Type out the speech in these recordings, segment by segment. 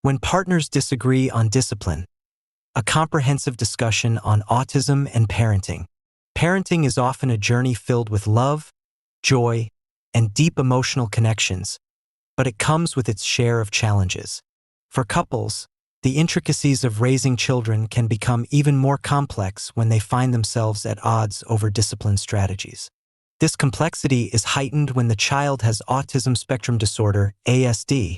When partners disagree on discipline, a comprehensive discussion on autism and parenting. Parenting is often a journey filled with love, joy, and deep emotional connections, but it comes with its share of challenges. For couples, the intricacies of raising children can become even more complex when they find themselves at odds over discipline strategies. This complexity is heightened when the child has autism spectrum disorder, ASD,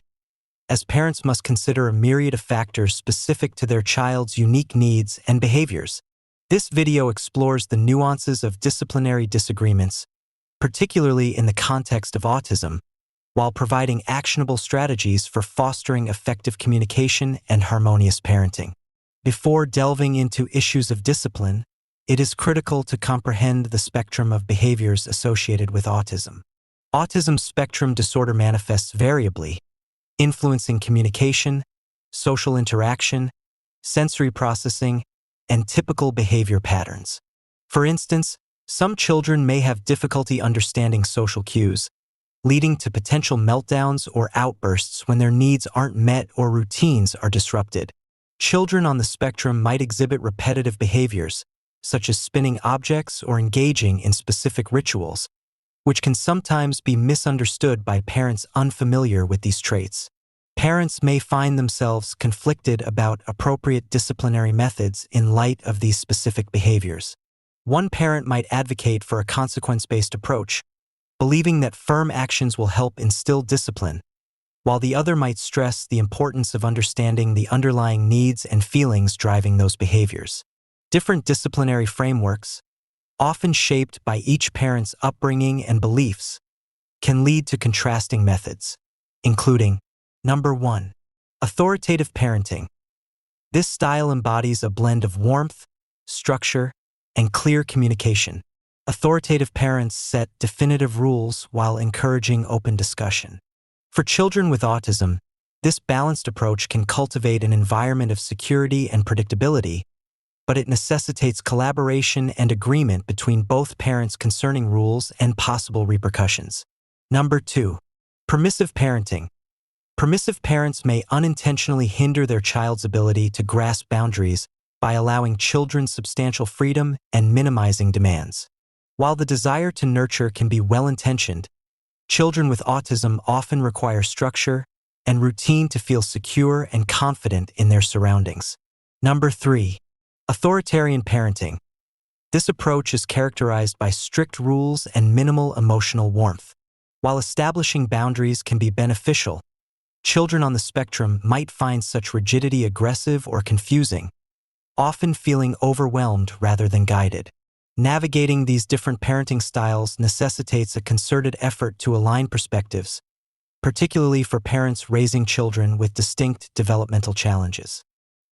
as parents must consider a myriad of factors specific to their child's unique needs and behaviors. This video explores the nuances of disciplinary disagreements, particularly in the context of autism, while providing actionable strategies for fostering effective communication and harmonious parenting. Before delving into issues of discipline, it is critical to comprehend the spectrum of behaviors associated with autism. Autism spectrum disorder manifests variably, influencing communication, social interaction, sensory processing, and typical behavior patterns. For instance, some children may have difficulty understanding social cues, leading to potential meltdowns or outbursts when their needs aren't met or routines are disrupted. Children on the spectrum might exhibit repetitive behaviors, such as spinning objects or engaging in specific rituals, which can sometimes be misunderstood by parents unfamiliar with these traits. Parents may find themselves conflicted about appropriate disciplinary methods in light of these specific behaviors. One parent might advocate for a consequence-based approach, believing that firm actions will help instill discipline, while the other might stress the importance of understanding the underlying needs and feelings driving those behaviors. Different disciplinary frameworks, often shaped by each parent's upbringing and beliefs, can lead to contrasting methods, including: Number 1. Authoritative parenting. This style embodies a blend of warmth, structure, and clear communication. Authoritative parents set definitive rules while encouraging open discussion. For children with autism, this balanced approach can cultivate an environment of security and predictability, but it necessitates collaboration and agreement between both parents concerning rules and possible repercussions. Number 2. Permissive parenting. Permissive parents may unintentionally hinder their child's ability to grasp boundaries by allowing children substantial freedom and minimizing demands. While the desire to nurture can be well-intentioned, children with autism often require structure and routine to feel secure and confident in their surroundings. Number 3. Authoritarian parenting. This approach is characterized by strict rules and minimal emotional warmth. While establishing boundaries can be beneficial, children on the spectrum might find such rigidity aggressive or confusing, often feeling overwhelmed rather than guided. Navigating these different parenting styles necessitates a concerted effort to align perspectives, particularly for parents raising children with distinct developmental challenges.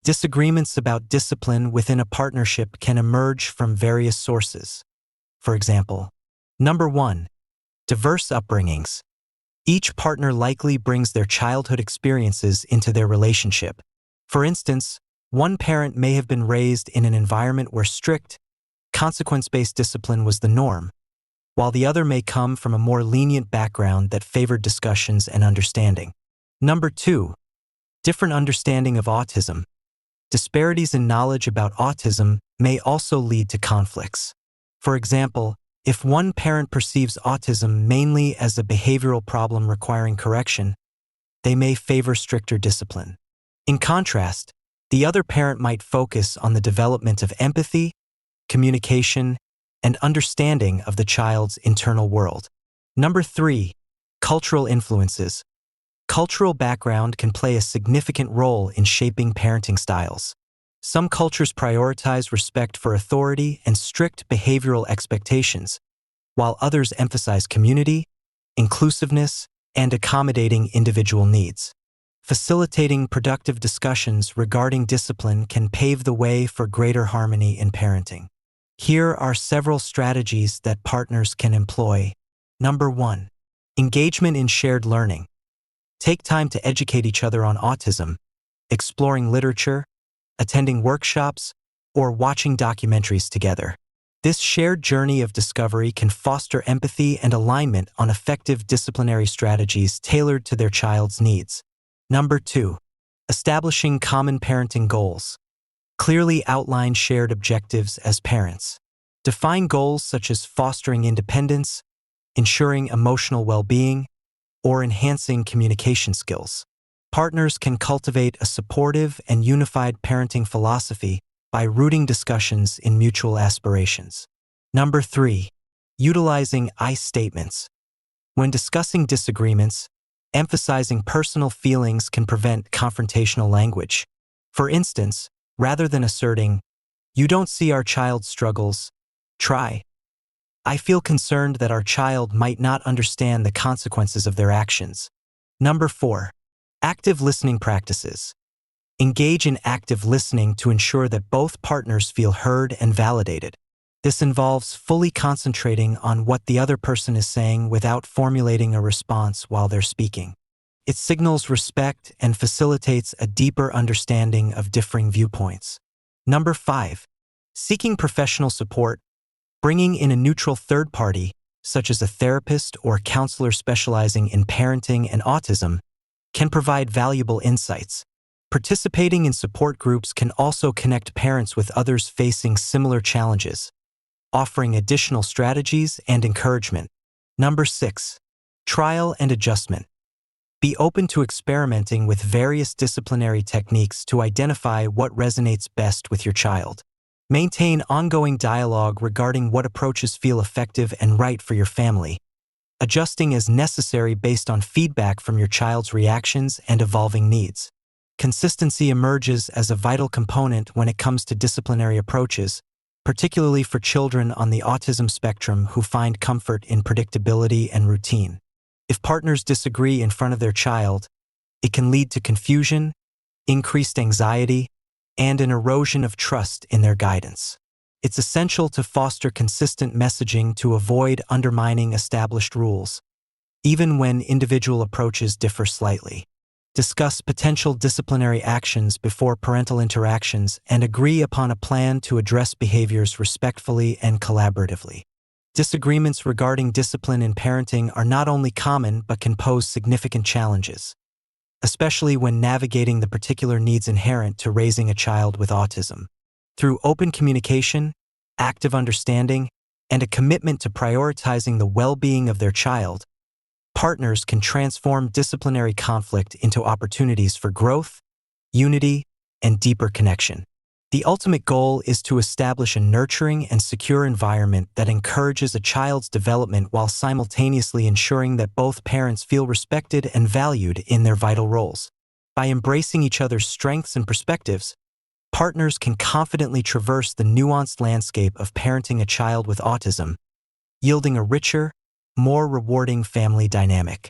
Disagreements about discipline within a partnership can emerge from various sources. For example, Number 1. Diverse upbringings. Each partner likely brings their childhood experiences into their relationship. For instance, one parent may have been raised in an environment where strict, consequence-based discipline was the norm, while the other may come from a more lenient background that favored discussions and understanding. Number 2. Different understanding of autism. Disparities in knowledge about autism may also lead to conflicts. For example, if one parent perceives autism mainly as a behavioral problem requiring correction, they may favor stricter discipline. In contrast, the other parent might focus on the development of empathy, communication, and understanding of the child's internal world. Number 3. Cultural influences. Cultural background can play a significant role in shaping parenting styles. Some cultures prioritize respect for authority and strict behavioral expectations, while others emphasize community, inclusiveness, and accommodating individual needs. Facilitating productive discussions regarding discipline can pave the way for greater harmony in parenting. Here are several strategies that partners can employ. Number 1. Engagement in shared learning. Take time to educate each other on autism, exploring literature, attending workshops, or watching documentaries together. This shared journey of discovery can foster empathy and alignment on effective disciplinary strategies tailored to their child's needs. Number 2. Establishing common parenting goals. Clearly outline shared objectives as parents. Define goals such as fostering independence, ensuring emotional well-being, or enhancing communication skills. Partners can cultivate a supportive and unified parenting philosophy by rooting discussions in mutual aspirations. Number 3. Utilizing I statements. When discussing disagreements, emphasizing personal feelings can prevent confrontational language. For instance, rather than asserting, "You don't see our child's struggles," try, "I feel concerned that our child might not understand the consequences of their actions." Number 4. Active listening practices. Engage in active listening to ensure that both partners feel heard and validated. This involves fully concentrating on what the other person is saying without formulating a response while they're speaking. It signals respect and facilitates a deeper understanding of differing viewpoints. Number 5. Seeking professional support. Bringing in a neutral third party, such as a therapist or counselor specializing in parenting and autism, can provide valuable insights. Participating in support groups can also connect parents with others facing similar challenges, offering additional strategies and encouragement. Number 6. Trial and adjustment. Be open to experimenting with various disciplinary techniques to identify what resonates best with your child. Maintain ongoing dialogue regarding what approaches feel effective and right for your family, adjusting as necessary based on feedback from your child's reactions and evolving needs. Consistency emerges as a vital component when it comes to disciplinary approaches, particularly for children on the autism spectrum who find comfort in predictability and routine. If partners disagree in front of their child, it can lead to confusion, increased anxiety, and an erosion of trust in their guidance. It's essential to foster consistent messaging to avoid undermining established rules, even when individual approaches differ slightly. Discuss potential disciplinary actions before parental interactions and agree upon a plan to address behaviors respectfully and collaboratively. Disagreements regarding discipline in parenting are not only common but can pose significant challenges, especially when navigating the particular needs inherent to raising a child with autism. Through open communication, active understanding, and a commitment to prioritizing the well-being of their child, partners can transform disciplinary conflict into opportunities for growth, unity, and deeper connection. The ultimate goal is to establish a nurturing and secure environment that encourages a child's development while simultaneously ensuring that both parents feel respected and valued in their vital roles. By embracing each other's strengths and perspectives, partners can confidently traverse the nuanced landscape of parenting a child with autism, yielding a richer, more rewarding family dynamic.